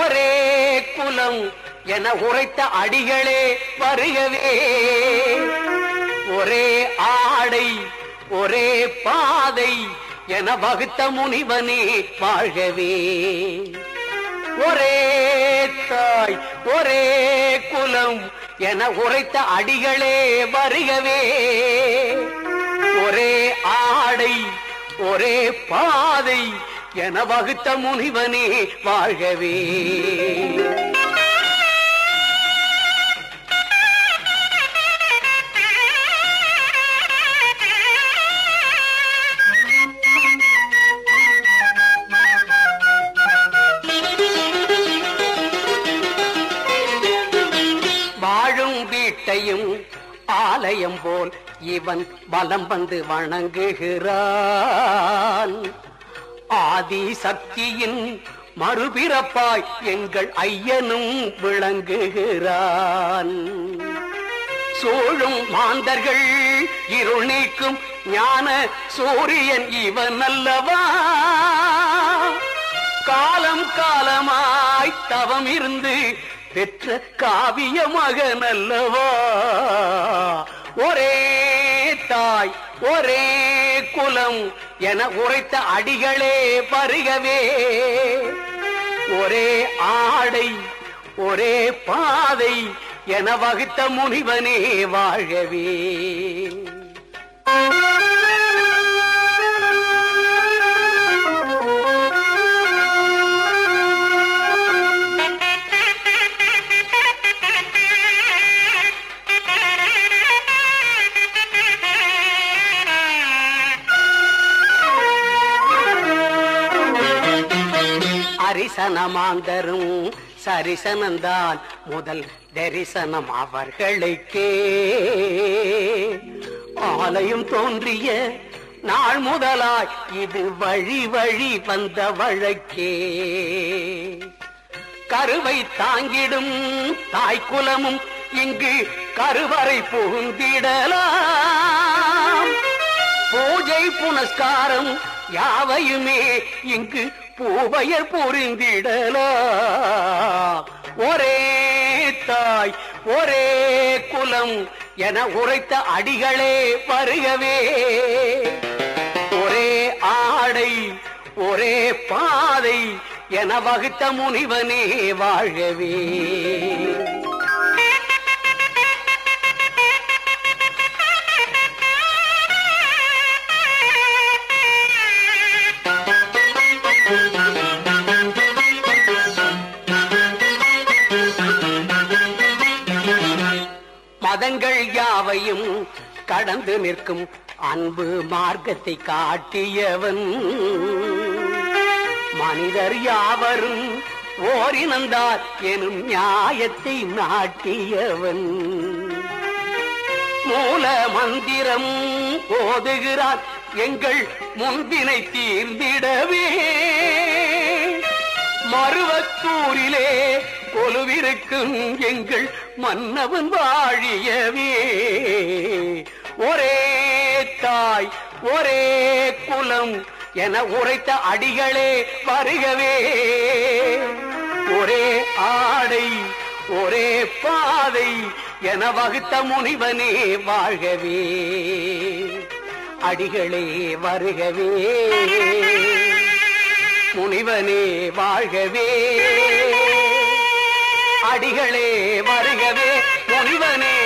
ஒரே குலம் என உரைத்த அடிகளே வருகவே. ஒரே ஆடை ஒரே பாதை என வகுத்த முனிவனே வாழ்கவே. ஒரே தாய் ஒரே குலம் என உரைத்த அடிகளே வருகவே. ஒரே ஆடை ஒரே பாதை என வகுத்த முனிவனே வாழ்கவே. வாழும் வீட்டையும் ஆலயம் போல் இவன் பலம் வந்து வணங்குகிறான். ஆதி சக்தியின் மறுபிறப்பாய் எங்கள் ஐயனும் விளங்குகிறான். சூழும் மாந்தர்கள் இருள் நீக்கும் ஞான சூரியன் இவன் அல்லவா. காலம் காலமாய் தவம் இருந்து பெற்ற காவிய மகன் அல்லவா. ஒரே தாய் ஒரே குலம் என உரைத்த அடிகளே வருகவே. ஒரே ஆடை ஒரே பாதை என வகுத்த முனிவனே வாழ்கவே. அரிசனமாந்தரும் சரிசனந்தான் முதல் தரிசனம் அவர்களுக்கே. ஆலயம் தோன்றிய நாள் முதலாய் இது வழி வழி வந்த வழக்கே. கருவை தாங்கிடும் தாய்க்குலமும் இங்கு கருவறை புகுந்திடலாம். பூஜை புனஸ்காரம் யாவையுமே இங்கு பூவையர் புரிந்திடலாம். ஒரே தாய் ஒரே குலம் என உரைத்த அடிகளே வருகவே. ஒரே ஆடை ஒரே பாதை என வகுத்த முனிவனே வாழ்கவே. மதங்கள் யாவையும் கடந்து நிற்கும் அன்பு மார்க்கத்தை காட்டியவன். மனிதர் யாவரும் ஓரினந்தார் எனும் நியாயத்தை நாட்டியவன். மூல மந்திரம் ஓதுகிறார் எங்கள் முன்பினை தீர்ந்திடவே. மருவத்தூரிலே கொலுவிருக்கும் எங்கள் மன்னவன் வாழியவே. ஒரே தாய் ஒரே குலம் என உரைத்த அடிகளே வருகவே. ஒரே ஆடை ஒரே பாதை என வகுத்த முனிவனே வாழ்கவே. அடிகளே வருகவே முனிவனே வாழ்கவே. அடிகளே வருகவே முனிவனே